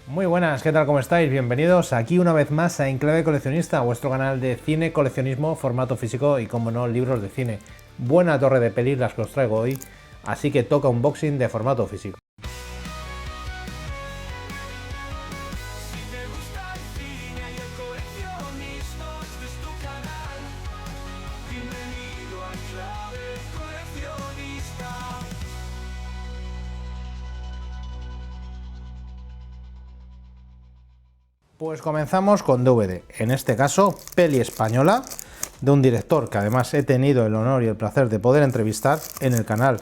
Muy buenas, ¿qué tal? ¿Cómo estáis? Bienvenidos aquí una vez más a Enclave Coleccionista, vuestro canal de cine, coleccionismo, formato físico y, como no, libros de cine. Buena torre de pelis las que os traigo hoy, así que toca unboxing de formato físico. Pues comenzamos con DVD, en este caso peli española de un director que además he tenido el honor y el placer de poder entrevistar en el canal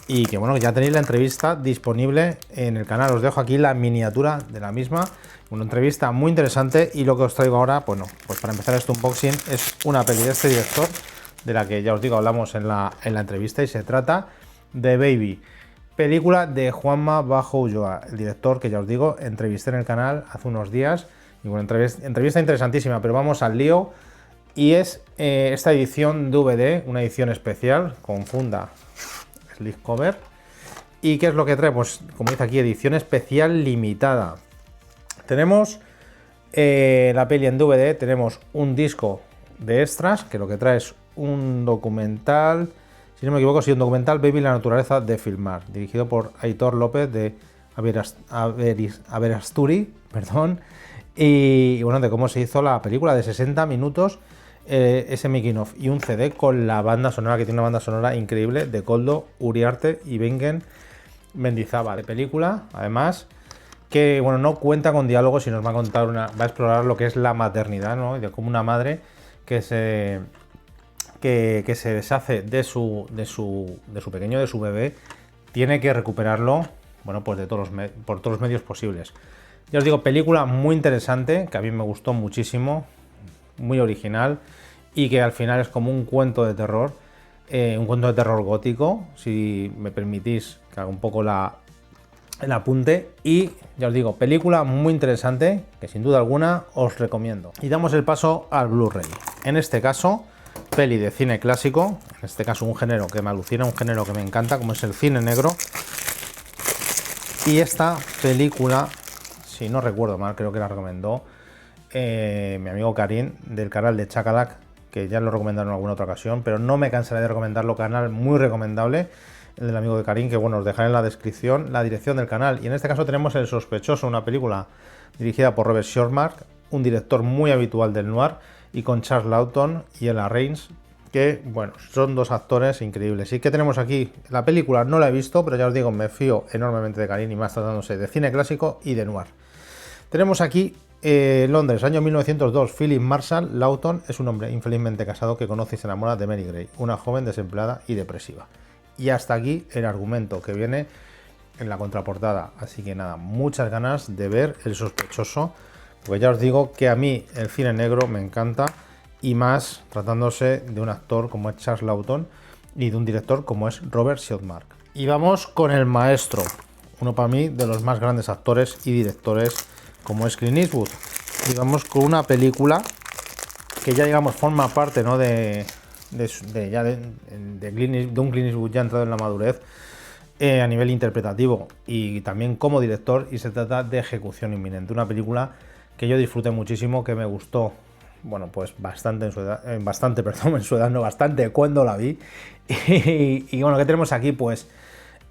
y que bueno, ya tenéis la entrevista disponible en el canal. Os dejo aquí la miniatura de la misma, una entrevista muy interesante. Y lo que os traigo ahora, bueno, pues para empezar este unboxing, es una peli de este director de la que ya os digo hablamos en la entrevista, y se trata de Baby, película de Juanma Bajo Ulloa, el director que ya os digo entrevisté en el canal hace unos días. Y bueno, entrevista interesantísima, pero vamos al lío. Y es esta edición DVD, una edición especial con funda slipcover. ¿Y qué es lo que trae? Pues como dice aquí, edición especial limitada. Tenemos la peli en DVD, tenemos un disco de extras, que lo que trae es un documental, si no me equivoco, sí, un documental, Baby, la naturaleza de filmar, dirigido por Aitor López de Aberasturi, perdón, y bueno, de cómo se hizo la película de 60 minutos, ese making of, y un CD con la banda sonora, que tiene una banda sonora increíble, de Koldo Uriarte y Bengen Mendizábal. De película, además, que bueno, no cuenta con diálogos, sino nos va a contar va a explorar lo que es la maternidad, ¿no? Y de cómo una madre que se deshace de su pequeño, de su bebé, tiene que recuperarlo, bueno, pues por todos los medios posibles. Ya os digo, película muy interesante, que a mí me gustó muchísimo, muy original, y que al final es como un cuento de terror, un cuento de terror gótico, si me permitís que haga un poco el apunte. Y ya os digo, película muy interesante, que sin duda alguna os recomiendo. Y damos el paso al Blu-ray. En este caso, peli de cine clásico, en este caso un género que me alucina, un género que me encanta, como es el cine negro. Y esta película, si no recuerdo mal, creo que la recomendó mi amigo Karim, del canal de Chacalac, que ya lo recomendaron en alguna otra ocasión, pero no me cansaré de recomendarlo. Canal muy recomendable, el del amigo de Karim, que bueno, os dejaré en la descripción la dirección del canal. Y en este caso tenemos El sospechoso, una película dirigida por Robert Shortmark, un director muy habitual del noir, y con Charles Laughton y Ella Raines, que bueno, son dos actores increíbles. Y que tenemos aquí, la película no la he visto, pero ya os digo, me fío enormemente de Karim, y más tratándose de cine clásico y de noir. Tenemos aquí Londres, año 1902. Philip Marshall Lawton es un hombre infelizmente casado que conoce y se enamora de Mary Gray, una joven desempleada y depresiva. Y hasta aquí el argumento que viene en la contraportada. Así que nada, muchas ganas de ver El sospechoso, porque ya os digo que a mí el cine negro me encanta, y más tratándose de un actor como es Charles Laughton y de un director como es Robert Shortmark. Y vamos con el maestro, uno para mí de los más grandes actores y directores, como es Clint Eastwood. Y vamos con una película que ya digamos forma parte, ¿no?, de un Clint Eastwood ya entrado en la madurez a nivel interpretativo y también como director, y se trata de Ejecución Inminente, una película que yo disfruté muchísimo, que me gustó, bueno, pues bastante en su edad, no bastante, cuando la vi. Y bueno, ¿qué tenemos aquí? Pues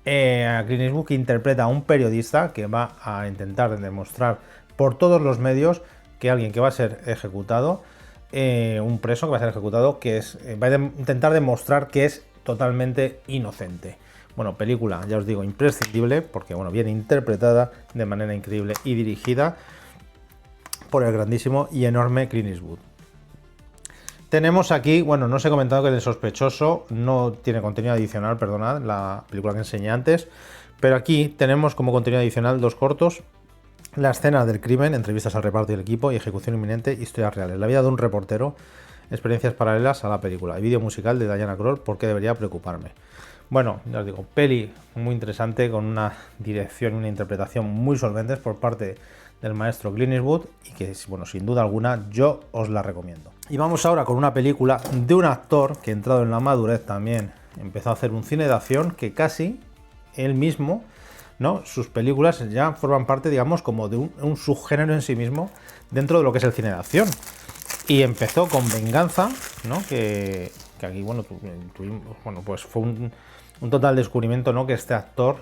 a Clint Eastwood, que interpreta a un periodista que va a intentar demostrar por todos los medios que alguien que va a ser ejecutado, un preso que va a ser ejecutado, va a intentar demostrar que es totalmente inocente. Bueno, película, ya os digo, imprescindible, porque bueno, viene interpretada de manera increíble y dirigida por el grandísimo y enorme Clint Eastwood. Tenemos aquí, bueno, no os he comentado que El sospechoso no tiene contenido adicional, perdonad, la película que enseñé antes, pero aquí tenemos como contenido adicional dos cortos: La escena del crimen, entrevistas al reparto y el equipo, y Ejecución Inminente, historias reales, la vida de un reportero, experiencias paralelas a la película, y vídeo musical de Diana Krall, ¿por qué debería preocuparme? Bueno, ya os digo, peli muy interesante, con una dirección y una interpretación muy solventes por parte del maestro Clint Eastwood, y que, bueno, sin duda alguna yo os la recomiendo. Y vamos ahora con una película de un actor que, entrado en la madurez, también empezó a hacer un cine de acción que casi él mismo ¿no? Sus películas ya forman parte, digamos, como de un subgénero en sí mismo dentro de lo que es el cine de acción. Y empezó con Venganza, ¿no? Que aquí, bueno, pues fue un total descubrimiento, ¿no? Que este actor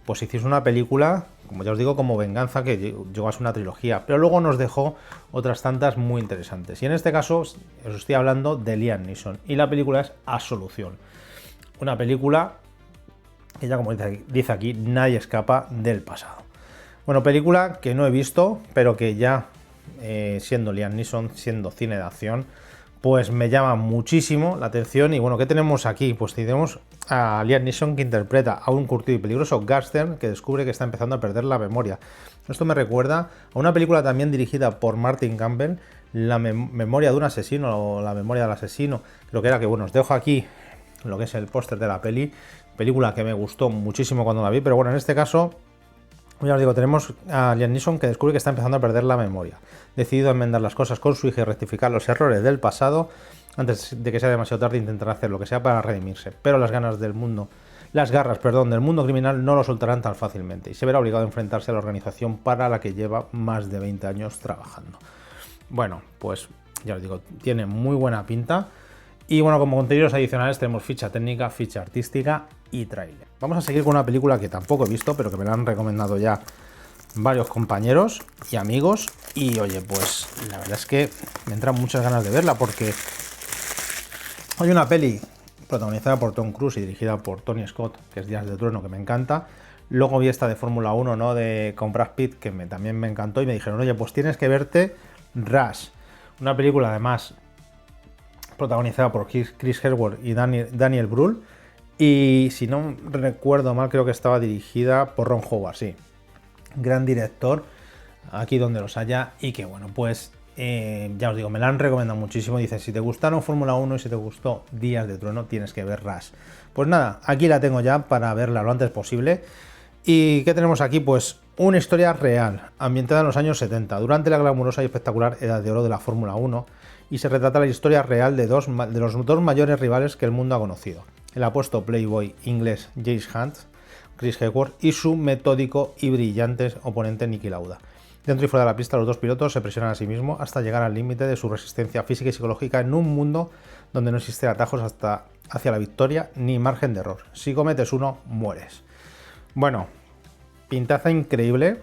pues hiciese una película, como ya os digo, como Venganza, que llegó a ser una trilogía, pero luego nos dejó otras tantas muy interesantes. Y en este caso os estoy hablando de Liam Neeson, y la película es Absolución. Una película que ya, como dice aquí, nadie escapa del pasado. Bueno, película que no he visto, pero que ya, siendo Liam Neeson, siendo cine de acción, pues me llama muchísimo la atención. Y bueno, ¿qué tenemos aquí? Pues tenemos a Liam Neeson, que interpreta a un curtido y peligroso gángster que descubre que está empezando a perder la memoria. Esto me recuerda a una película también dirigida por Martin Campbell, La memoria de un asesino, o La memoria del asesino, creo que era, que bueno, os dejo aquí lo que es el póster de la película que me gustó muchísimo cuando la vi, pero bueno, en este caso, ya os digo, tenemos a Liam Neeson, que descubre que está empezando a perder la memoria. Decidido a enmendar las cosas con su hija y rectificar los errores del pasado, antes de que sea demasiado tarde intentará hacer lo que sea para redimirse. Pero las garras del mundo criminal no lo soltarán tan fácilmente, y se verá obligado a enfrentarse a la organización para la que lleva más de 20 años trabajando. Bueno, pues ya os digo, tiene muy buena pinta. Y bueno, como contenidos adicionales tenemos ficha técnica, ficha artística y tráiler. Vamos a seguir con una película que tampoco he visto, pero que me la han recomendado ya varios compañeros y amigos. Y oye, pues la verdad es que me entran muchas ganas de verla, porque hay una peli protagonizada por Tom Cruise y dirigida por Tony Scott, que es Días de Trueno, que me encanta. Luego vi esta de Fórmula 1, ¿no? Con Brad Pitt, que también me encantó, y me dijeron, oye, pues tienes que verte Rush. Una película además protagonizada por Chris Hemsworth y Daniel Brühl, y si no recuerdo mal, creo que estaba dirigida por Ron Howard, sí. Gran director, aquí donde los haya, y que bueno, pues ya os digo, me la han recomendado muchísimo. Dicen, si te gustaron Fórmula 1 y si te gustó Días de Trueno, tienes que ver Rush. Pues nada, aquí la tengo ya para verla lo antes posible. ¿Y qué tenemos aquí? Pues una historia real, ambientada en los años 70, durante la glamurosa y espectacular edad de oro de la Fórmula 1, y se retrata la historia real de los dos mayores rivales que el mundo ha conocido: el apuesto playboy inglés James Hunt, Chris Hemsworth, y su metódico y brillante oponente Niki Lauda. Dentro y fuera de la pista, los dos pilotos se presionan a sí mismos hasta llegar al límite de su resistencia física y psicológica, en un mundo donde no existen atajos hacia la victoria ni margen de error. Si cometes uno, mueres. Bueno, pintaza increíble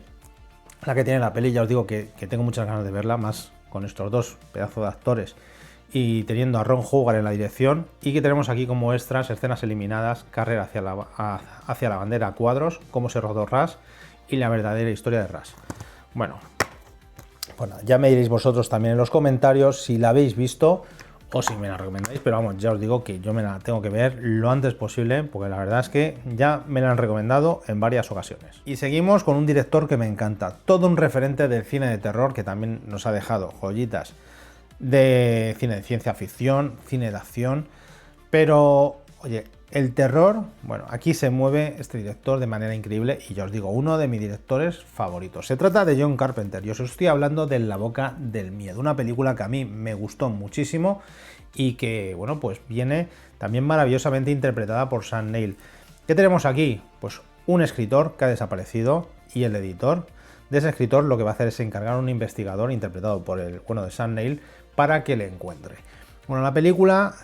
la que tiene la peli. Ya os digo que tengo muchas ganas de verla, más con estos dos pedazos de actores y teniendo a Ron Howard en la dirección. Y que tenemos aquí como extras escenas eliminadas, carrera hacia la bandera a cuadros, cómo se rodó Rush y la verdadera historia de Rush. Bueno, ya me diréis vosotros también en los comentarios si la habéis visto o si me la recomendáis, pero vamos, ya os digo que yo me la tengo que ver lo antes posible, porque la verdad es que ya me la han recomendado en varias ocasiones. Y seguimos con un director que me encanta, todo un referente del cine de terror, que también nos ha dejado joyitas de cine de ciencia ficción, cine de acción, pero oye, el terror, bueno, aquí se mueve este director de manera increíble, y ya os digo, uno de mis directores favoritos. Se trata de John Carpenter, y os estoy hablando de La boca del miedo, una película que a mí me gustó muchísimo y que, bueno, pues viene también maravillosamente interpretada por Sam Neill. ¿Qué tenemos aquí? Pues un escritor que ha desaparecido, y el editor de ese escritor lo que va a hacer es encargar a un investigador interpretado por el bueno de Sam Neill para que le encuentre. Bueno, la película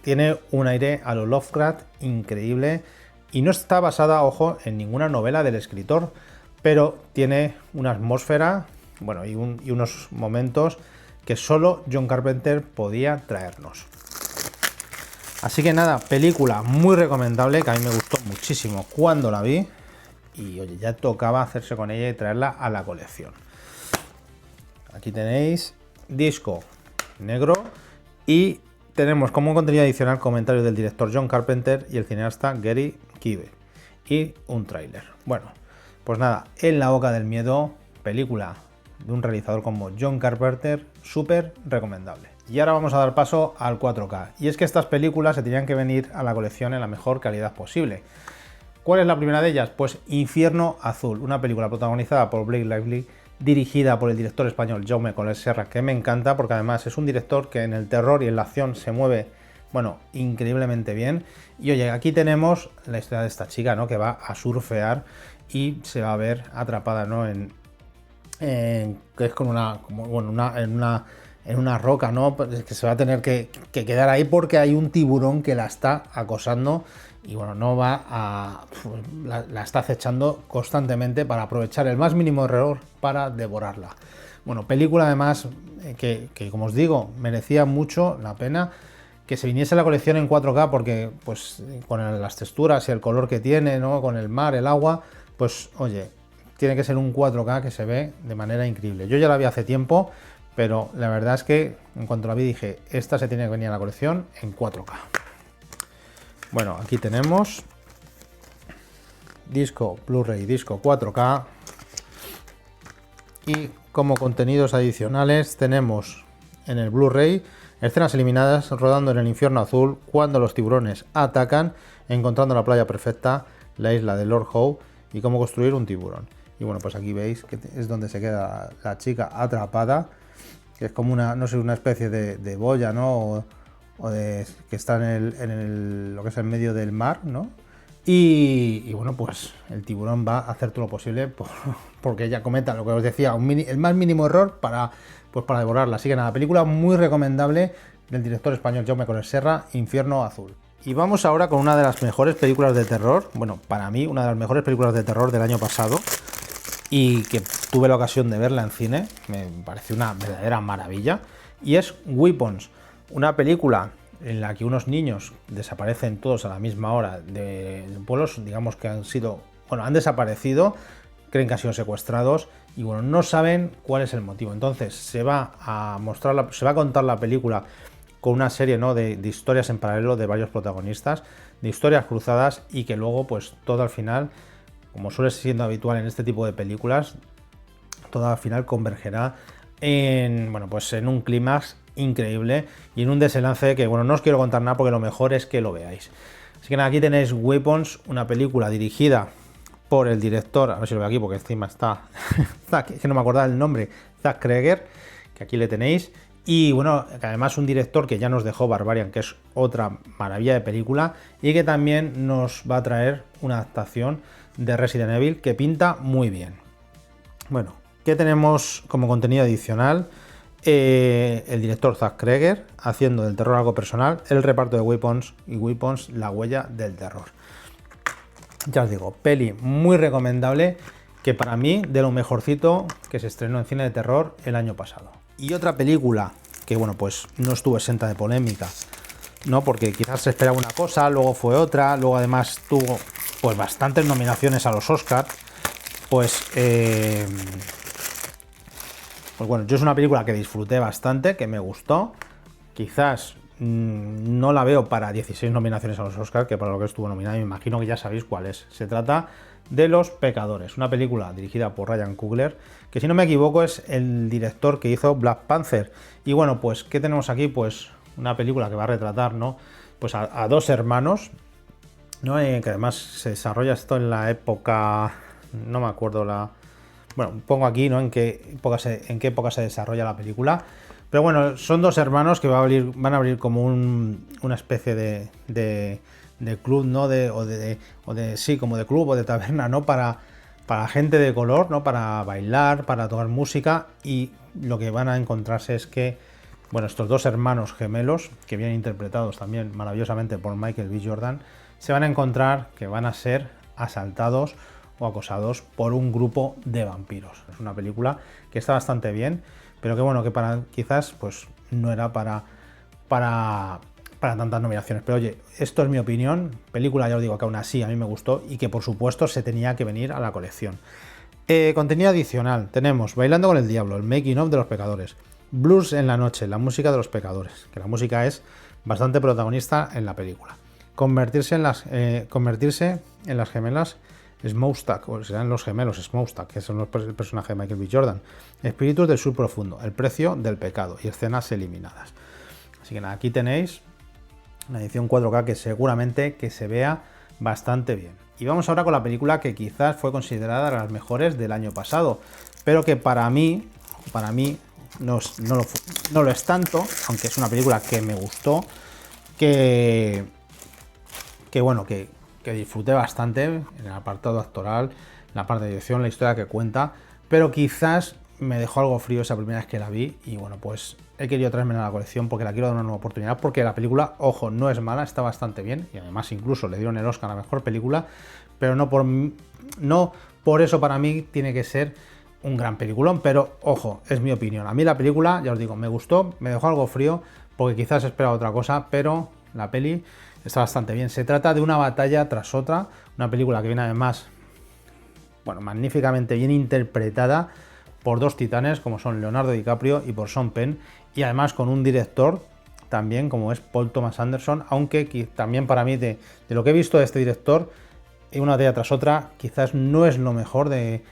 tiene un aire a lo Lovecraft increíble, y no está basada, ojo, en ninguna novela del escritor, pero tiene una atmósfera, bueno, y unos momentos que solo John Carpenter podía traernos. Así que nada, película muy recomendable, que a mí me gustó muchísimo cuando la vi, y oye, ya tocaba hacerse con ella y traerla a la colección. Aquí tenéis disco negro, y tenemos como contenido adicional comentarios del director John Carpenter y el cineasta Gary Kibe, y un tráiler. Bueno, pues nada, En la boca del miedo, película de un realizador como John Carpenter, súper recomendable. Y ahora vamos a dar paso al 4K, y es que estas películas se tenían que venir a la colección en la mejor calidad posible. ¿Cuál es la primera de ellas? Pues Infierno Azul, una película protagonizada por Blake Lively, dirigida por el director español Jaume Collet Serra, que me encanta porque además es un director que en el terror y en la acción se mueve bueno, increíblemente bien. Y oye, aquí tenemos la historia de esta chica, ¿no? Que va a surfear y se va a ver atrapada, ¿no? Que es con una, como, bueno, en una roca, ¿no? Pues que se va a tener que quedar ahí porque hay un tiburón que la está acosando y bueno, no va a... La está acechando constantemente para aprovechar el más mínimo error para devorarla. Bueno, película además que como os digo, merecía mucho la pena que se viniese la colección en 4K porque pues con las texturas y el color que tiene, ¿no? Con el mar, el agua, pues oye, tiene que ser un 4K que se ve de manera increíble. Yo ya la vi hace tiempo, pero la verdad es que en cuanto la vi dije, esta se tiene que venir a la colección en 4K. Bueno, aquí tenemos disco Blu-ray, disco 4K. Y como contenidos adicionales tenemos en el Blu-ray escenas eliminadas rodando en el infierno azul cuando los tiburones atacan, encontrando la playa perfecta, la isla de Lord Howe y cómo construir un tiburón. Y bueno, pues aquí veis que es donde se queda la chica atrapada, que es como una, no sé, una especie de boya, ¿no? O de que está lo que es en medio del mar, ¿no? Y bueno, pues el tiburón va a hacer todo lo posible porque ella cometa lo que os decía, el más mínimo error para devorarla. Así que nada, película muy recomendable del director español Jaume Collet Serra, Infierno Azul. Y vamos ahora con una de las mejores películas de terror, bueno, para mí una de las mejores películas de terror del año pasado y que tuve la ocasión de verla en cine, me pareció una verdadera maravilla, y es Weapons, una película en la que unos niños desaparecen todos a la misma hora de pueblos, digamos que han desaparecido, creen que han sido secuestrados y bueno, no saben cuál es el motivo. Entonces se va a contar la película con una serie, ¿no? de historias en paralelo de varios protagonistas, de historias cruzadas y que luego pues todo al final, como suele siendo habitual en este tipo de películas, todo al final convergerá en un clímax increíble y en un desenlace que, bueno, no os quiero contar nada porque lo mejor es que lo veáis. Así que nada, aquí tenéis Weapons, una película dirigida por el director, a ver si lo veo aquí porque encima está, que no me acordaba el nombre, Zach Cregger, que aquí le tenéis. Y bueno, que además un director que ya nos dejó Barbarian, que es otra maravilla de película, y que también nos va a traer una adaptación de Resident Evil que pinta muy bien. Bueno, ¿qué tenemos como contenido adicional? El director Zach Cregger haciendo del terror algo personal, el reparto de Weapons y Weapons, la huella del terror. Ya os digo, peli muy recomendable, que para mí de lo mejorcito que se estrenó en cine de terror el año pasado. Y otra película que, bueno, pues no estuvo exenta de polémica, ¿no? Porque quizás se esperaba una cosa, luego fue otra, luego además tuvo pues bastantes nominaciones a los Oscars. Pues bueno, yo es una película que disfruté bastante, que me gustó. Quizás no la veo para 16 nominaciones a los Oscars, que para lo que estuvo nominada, me imagino que ya sabéis cuál es. Se trata de Los Pecadores, una película dirigida por Ryan Coogler, que si no me equivoco es el director que hizo Black Panther. Y bueno, pues ¿qué tenemos aquí? Pues una película que va a retratar, ¿no? Pues a dos hermanos, ¿no? Que además se desarrolla esto en la época, no me acuerdo bueno, pongo aquí, ¿no? en qué época se desarrolla la película. Pero bueno, son dos hermanos que van a abrir como una especie de club, ¿no? Como de club o de taberna, ¿no? Para gente de color, ¿no? Para bailar, para tocar música. Y lo que van a encontrarse es que, bueno, estos dos hermanos gemelos, que vienen interpretados también maravillosamente por Michael B. Jordan, se van a encontrar que van a ser asaltados o acosados por un grupo de vampiros. Es una película que está bastante bien, pero que bueno, que quizás pues no era para tantas nominaciones. Pero oye, esto es mi opinión. Película, ya os digo, que aún así a mí me gustó y que por supuesto se tenía que venir a la colección. Contenido adicional, tenemos Bailando con el Diablo, el making of de Los Pecadores, Blues en la noche, la música de Los Pecadores, que la música es bastante protagonista en la película. Convertirse en las gemelas Smokestack, o serán los gemelos Smokestack, que son el personaje de Michael B. Jordan. Espíritus del sur profundo, el precio del pecado y escenas eliminadas. Así que nada, aquí tenéis la edición 4K que seguramente que se vea bastante bien. Y vamos ahora con la película que quizás fue considerada de las mejores del año pasado, pero que para mí no lo es tanto, aunque es una película que me gustó, que bueno, que disfruté bastante en el apartado actoral, en la parte de dirección, la historia que cuenta, pero quizás me dejó algo frío esa primera vez que la vi y bueno, pues he querido traérmela a la colección porque la quiero dar una nueva oportunidad, porque la película, ojo, no es mala, está bastante bien y además incluso le dieron el Oscar a la mejor película, pero no por eso para mí tiene que ser un gran peliculón, pero ojo, es mi opinión. A mí la película, ya os digo, me gustó, me dejó algo frío porque quizás esperaba otra cosa, pero la peli está bastante bien. Se trata de una batalla tras otra, una película que viene además, bueno, magníficamente bien interpretada por dos titanes como son Leonardo DiCaprio y por Sean Penn, y además con un director también como es Paul Thomas Anderson, aunque también para mí de lo que he visto de este director, una batalla tras otra quizás no es lo mejor de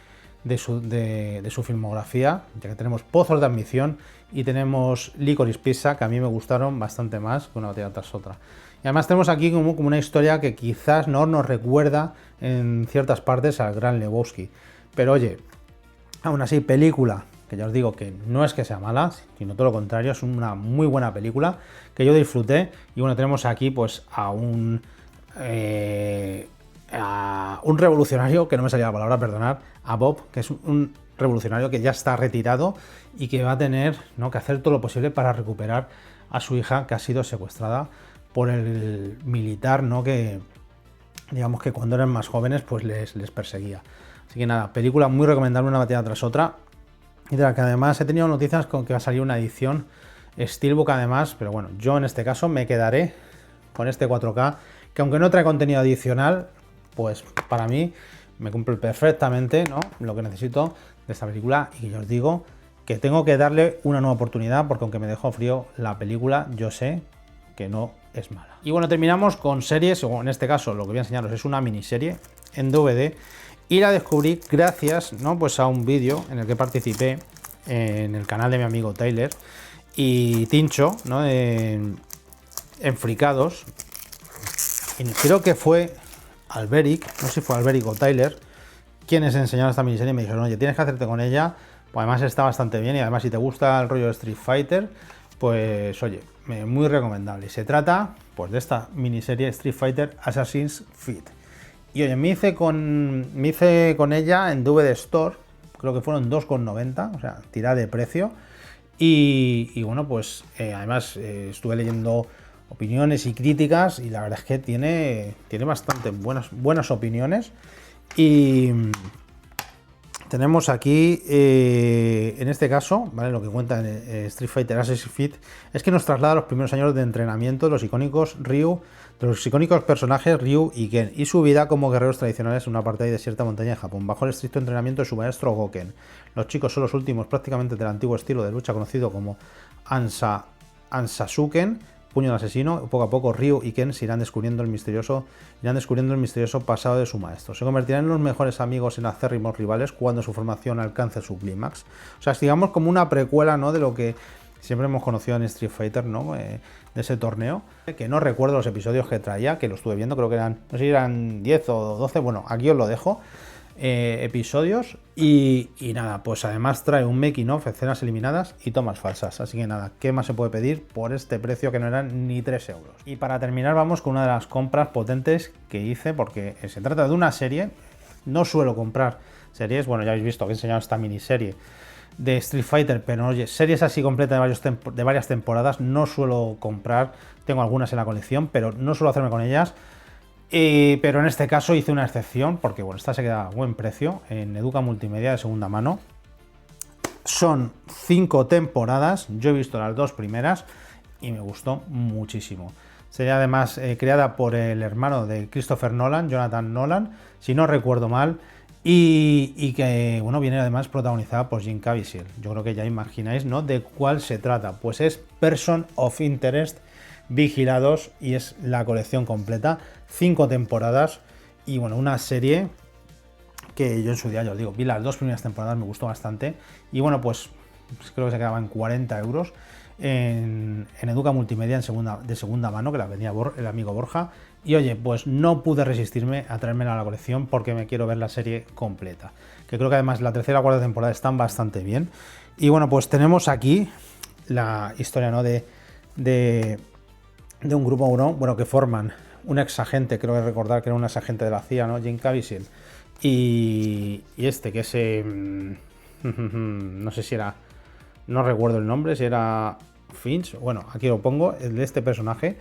su filmografía, ya que tenemos Pozos de Ambición y tenemos Licorice Pizza, que a mí me gustaron bastante más que una batalla tras otra. Y además tenemos aquí como una historia que quizás no nos recuerda en ciertas partes al Gran Lebowski. Pero oye, aún así, película, que ya os digo que no es que sea mala, sino todo lo contrario, es una muy buena película que yo disfruté. Y bueno, tenemos aquí pues a un revolucionario, que no me salía la palabra, perdonad, a Bob, que es un revolucionario que ya está retirado y que va a tener, ¿no?, que hacer todo lo posible para recuperar a su hija que ha sido secuestrada por el militar, ¿no?, que digamos que cuando eran más jóvenes pues les perseguía. Así que nada, película muy recomendable, una batalla tras otra, y de la que además he tenido noticias con que va a salir una edición Steelbook además, pero bueno, yo en este caso me quedaré con este 4K, que aunque no trae contenido adicional, pues para mí me cumple perfectamente, ¿no?, lo que necesito de esta película, y que yo os digo que tengo que darle una nueva oportunidad, porque aunque me dejó frío la película, yo sé que no es mala. Y bueno, terminamos con series, o en este caso lo que voy a enseñaros es una miniserie en DVD, y la descubrí gracias, ¿no?, pues a un vídeo en el que participé en el canal de mi amigo Tyler y Tincho, ¿no?, en Fricados, y creo que fue Alberic, no sé si fue Alberic o Tyler, quienes enseñaron esta miniserie y me dijeron, oye, tienes que hacerte con ella, pues además está bastante bien y además si te gusta el rollo de Street Fighter, pues oye, muy recomendable. Y se trata pues de esta miniserie Street Fighter Assassin's Creed. Y oye, me hice con ella en DVD Store, creo que fueron 2,90, o sea, tirada de precio. Y bueno, pues además estuve leyendo opiniones y críticas y la verdad es que tiene bastante buenas opiniones. Y tenemos aquí, en este caso, ¿vale?, lo que cuenta en Street Fighter Assassin's Creed es que nos traslada a los primeros años de entrenamiento de los icónicos personajes Ryu y Ken y su vida como guerreros tradicionales en una apartada y desierta montaña de Japón, bajo el estricto entrenamiento de su maestro Goken. Los chicos son los últimos prácticamente del antiguo estilo de lucha conocido como Ansasuken, puño de asesino. Poco a poco Ryu y Ken irán descubriendo el misterioso pasado de su maestro. Se convertirán en los mejores amigos y en acérrimos rivales cuando su formación alcance su clímax. O sea, es digamos como una precuela, ¿no?, de lo que siempre hemos conocido en Street Fighter, ¿no?, de ese torneo, que no recuerdo los episodios que traía, que lo estuve viendo, creo que eran, no sé si eran 10 o 12, bueno, aquí os lo dejo, episodios, y nada, pues además trae un making of, escenas eliminadas y tomas falsas, así que nada, ¿qué más se puede pedir por este precio que no eran ni 3 euros? Y para terminar vamos con una de las compras potentes que hice, porque se trata de una serie, no suelo comprar series, bueno, ya habéis visto que he enseñado esta miniserie de Street Fighter, pero oye, series así completas de varias temporadas no suelo comprar, tengo algunas en la colección, pero no suelo hacerme con ellas. Pero en este caso hice una excepción porque bueno, esta se queda a buen precio en Educa Multimedia de segunda mano. Son 5 temporadas, yo he visto las 2 primeras y me gustó muchísimo. Sería además creada por el hermano de Christopher Nolan, Jonathan Nolan, si no recuerdo mal, y que bueno, viene además protagonizada por Jim Caviezel. Yo creo que ya imagináis, ¿no?, de cuál se trata. Pues es Person of Interest Vigilados y es la colección completa, 5 temporadas y bueno, una serie que yo en su día, ya os digo, vi las 2 primeras temporadas, me gustó bastante y bueno, pues creo que se quedaba en 40 euros en Educa Multimedia de segunda mano, que la vendía el amigo Borja, y oye, pues no pude resistirme a traérmela a la colección porque me quiero ver la serie completa, que creo que además la tercera y cuarta temporada están bastante bien. Y bueno, pues tenemos aquí la historia, ¿no?, de de un grupo uno, bueno, que forman un ex agente, creo que recordar que era un ex agente de la CIA, ¿no? Jim Caviezel. Y este, que es... no sé si era... No recuerdo el nombre, si era Finch. Bueno, aquí lo pongo, el de este personaje.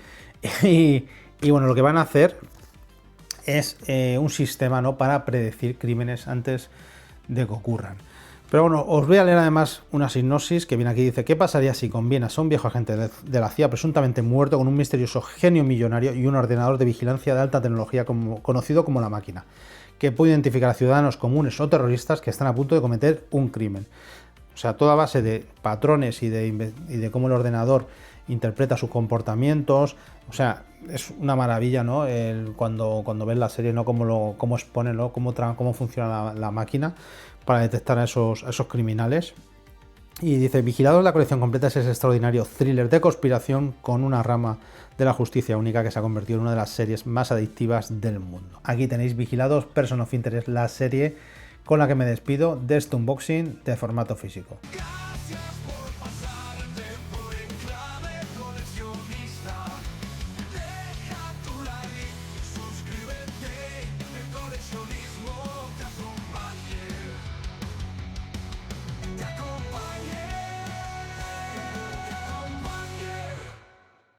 Y bueno, lo que van a hacer es un sistema, ¿no?, para predecir crímenes antes de que ocurran. Pero bueno, os voy a leer además una sinopsis que viene aquí. Dice: ¿qué pasaría si combinas a un viejo agente de la CIA presuntamente muerto con un misterioso genio millonario y un ordenador de vigilancia de alta tecnología conocido como la Máquina, que puede identificar a ciudadanos comunes o terroristas que están a punto de cometer un crimen? O sea, toda base de patrones y de cómo el ordenador interpreta sus comportamientos. O sea, es una maravilla, ¿no? Cuando ves la serie, ¿no? Cómo expone, ¿no? Cómo funciona la máquina para detectar a esos criminales. Y dice: vigilados, la colección completa es ese extraordinario thriller de conspiración con una rama de la justicia única que se ha convertido en una de las series más adictivas del mundo. Aquí tenéis Vigilados, Person of Interest, la serie con la que me despido de este unboxing de formato físico.